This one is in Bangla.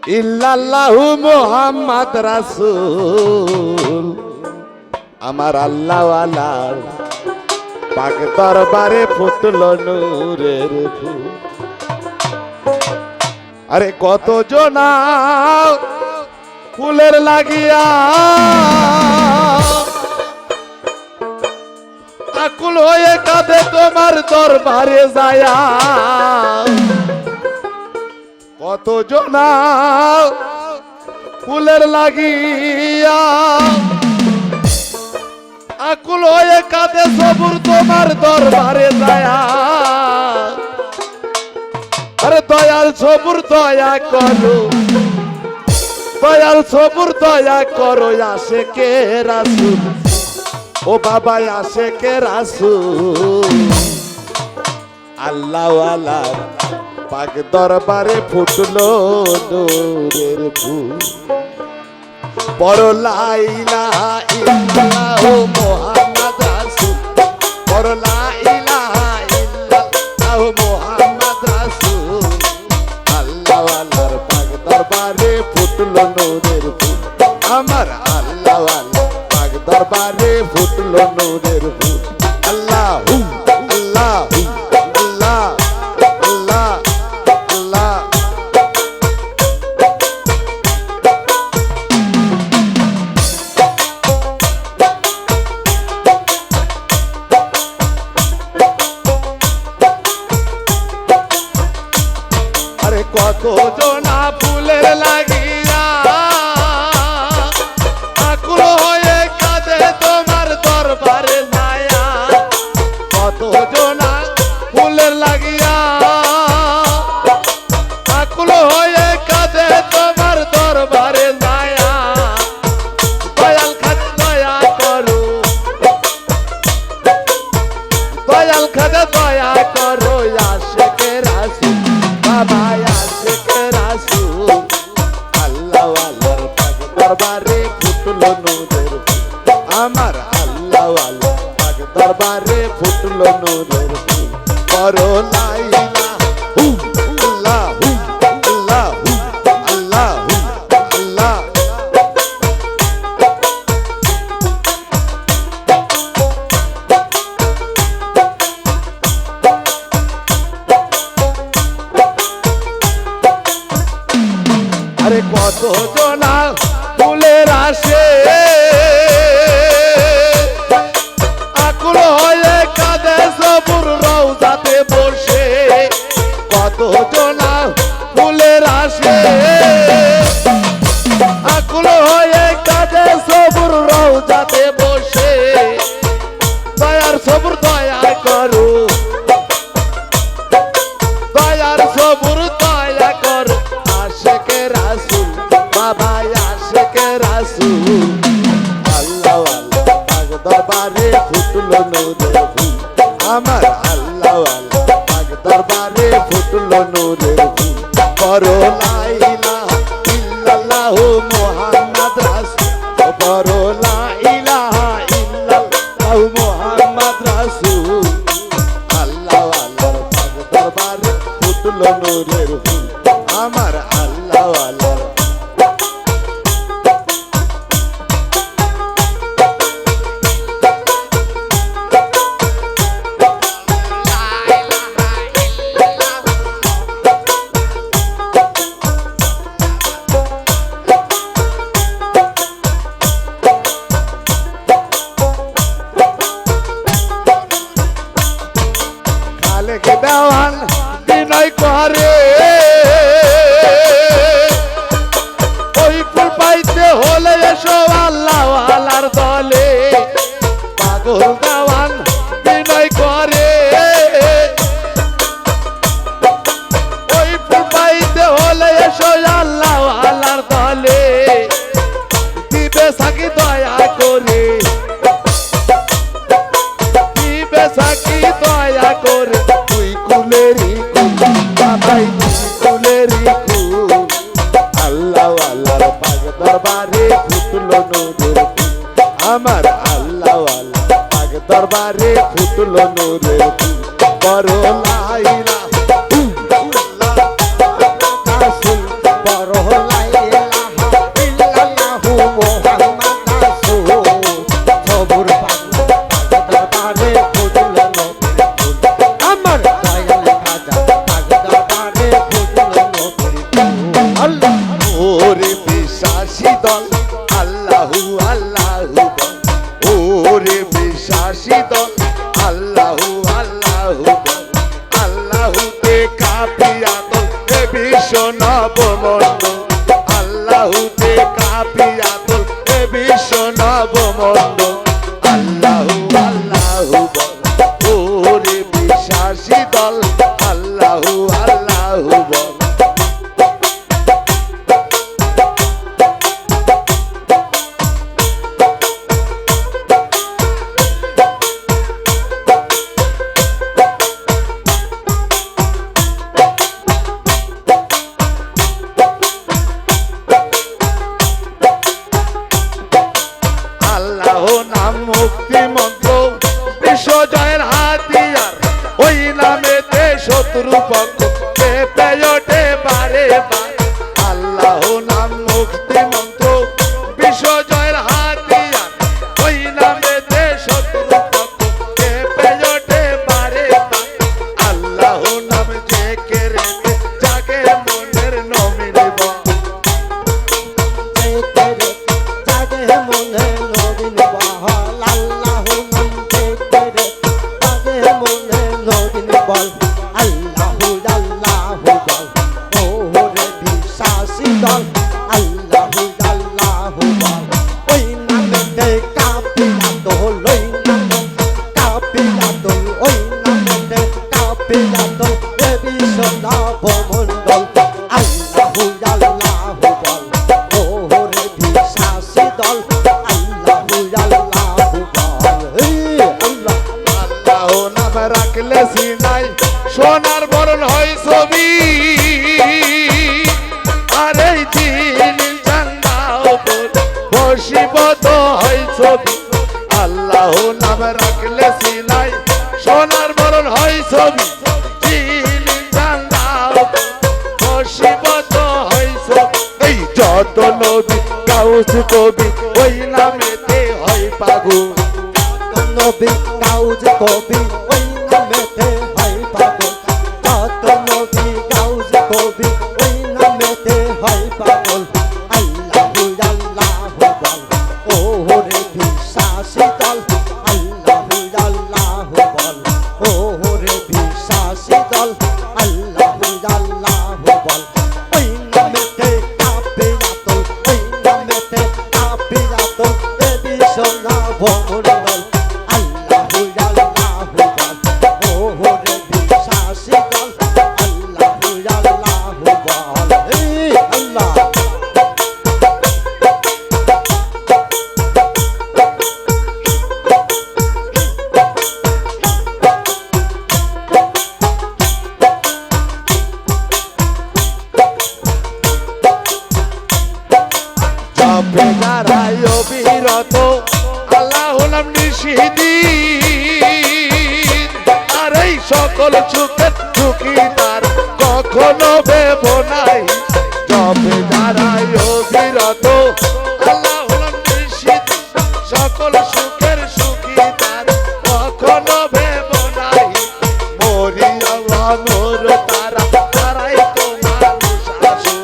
ইল্লাল্লাহু মুহাম্মদ রাসূল আমার আল্লাহওয়ালার পাক দরবারে ফুটলো নূরের ফুল। আরে কত জনা ফুলের লাগিয়া আকুল হয়ে কাঁদে তোমার দরবারে যায়া, কত জনা ফুলের লাগিয়া আকুল হয়ে কাঁদে সবুর তোমার দরবারে যায়া। আরে দয়াল সবুর দয়া করো, দয়াল সবুর দয়া করো আশিকে রাসূল, ও বাবা আশিকে রাসূল আল্লাহওয়ালা পাক দরবারে ফুটলো নূরের ফুল। বড় লা ইলাহা ইল্লাল্লাহু মুহাম্মদ রাসূল, বড় লা ইলাহা ইল্লাল্লাহু মুহাম্মদ রাসূল আল্লাহওয়ালার পাক দরবারে ফুটলো নূরের ফুল। আমার আল্লাহওয়ালা পাক দরবারে ফুটলো নূরের ফুল। আল্লাহু আল্লাহু আল্লাহ আল্লাহ আল্লাহ। আরে কত জনা ফুলের লাগিয়া আকুল হয়ে কাঁদে তোমার দরবারে যায়া, কত জনা ফুলের লাগিয়া আকুল হয়ে কাঁদে তোমার দরবারে যায়া। দয়াল খাদে দয়া করো, দয়াল খাদে দয়া করো আশিকে রাসূল, বাবা আশিকে রাসূল আল্লাহওয়ালার পাক দরবারে ফুটলো নূরের ফুল। আমার আল্লাহওয়ালা পাক দরবারে ফুটলো নূরের ফুল। করো লা ইলাহা ইল্লাল্লাহু আল্লাহু আল্লাহু আল্লাহ। আরে কত জনা ফুলের আসে আকুল হয়ে কাঁদে সবুর রওজাতে বসে, কত জনা ফুলের আসে আকুল হয়ে কাঁদে সবুর রওজাতে বসে। দয়ার সবুর দয়া করো, দয়ার সবুর দয়া করো আশিকে রাসূল, বাবা আশিকে রাসূল আল্লাহওয়ালা পাক দরবারে ফুটলো নূরের ফুল। আমার আল্লাহওয়ালা পাক দরবারে ফুটলো নূরের ফুল। করো লা ইলাহা ইল্লাল্লাহু মুহাম্মদ রাসূল, করো লা ইলাহা ইল্লাল্লাহু মুহাম্মদ রাসূল আল্লাহওয়ালার পাক দরবারে ফুটলো নূরের ফুল। আমার আল্লাহওয়ালা খালেক দেওয়ান বিনয় করে ওই ফুল পাইতে হলে এসো আল্লাহওয়ালার দলে। পাগল দেওয়ান বিনয় করে ওই ফুল পাইতে হলে এসো আল্লাহওয়ালার দলে। দিবে সাকি দয়া করে, দিবে সাকি দয়া করে তুই কুলেরি বাবাই কুলেরি কুল আল্লাহওয়ালার পাক দরবারে ফুটলো নূরের ফুল। আমার আল্লাহওয়ালা পাক দরবারে ফুটলো নূরের ফুল। করো লা ইলাহা ইল্লাল্লাহ রাসূল, করো লা দল আল্লাহু আল্লাহু বল ওরে বিশ্বাসী দল আল্লাহু আল্লাহু বল আল্লাহুতে কাফিয়া দল এ বিশ্ব নবমণ্ডল আল্লাহুতে কাফিয়া দল এ বিশ্ব নবমণ্ডল আল্লাহু আল্লাহু বল ওরে বিশ্বাসী দল আল্লাহু আল্লাহু বল মুক্তি মন্ত্র বিশ্ব জয়ের হাতিয়ার ওই নামেতে শত্রু পক্ষ পেয়ে বারে বার আল্লাহ নাম মুক্তি মন্ত্র বিশ্ব জয়ের হাতিয়ার ওই নামেতে শত্রু পক্ষ পেয়ে বারে বার আল্লাহ নাম যে কেরেতে জাগে মনের নমির বল জাগে মনের নমির বল আল্লাহু আল্লাহু বল ওরে বিশ্বাসী দল আল্লাহু আল্লাহু বল ওই নামেতে কাফিলা দল ওই নামে কাফিলা দল ওই নামেতে কাফিলা দল এ বিশ্ব নবমণ্ডল আল্লাহু আল্লাহু বল ওরে বিশ্বাসী দল আল্লাহু আল্লাহু বল আল্লাহ আল্লাহ নাম রাখলে সিনাই সোনার বরণ হয় ছবি আর এই দিন জান্নাও বসিবত হয় ছবি আল্লাহ নাম রাখলে সিনাই সোনার বরণ হয় ছবি দিন জান্নাও বসিবত হয় ছবি এই যত নবী গাউস কবি ওই নামেতে হয় পাগল নবী গাউস কবি ওই নামেতে হয় পাগল যত নবী গাউস কবি ওই নামেতে হয় পাগল আল্লাহু আল্লাহু বল ওরে বিশ্বাসী দল আল্লাহু আল্লাহু বল ওরে বিশ্বাসী দল আল্লাহু আল্লাহু বল ওই নামেতে কাফিরা দল ওই নামেতে কাফিরা দল এ বিশ্ব নবমণ্ডল আল্লাহু আল্লাহু বল ওরে বিশ্বাসী দল আল্লাহু আল্লাহু বল আল্লাহ জপে যারাই অবিরত আল্লাহ নাম নিষিদিন আর এই সকল সুখের সুখী তার কখনো ভেব নাই জপে যারাই অবিরত আল্লাহ নাম নিষিদিন সকল সুখের সুখী তার কখনো ভেব নাই মরি আল্লাহ মোর তারা তারাই তো মানুষ আসো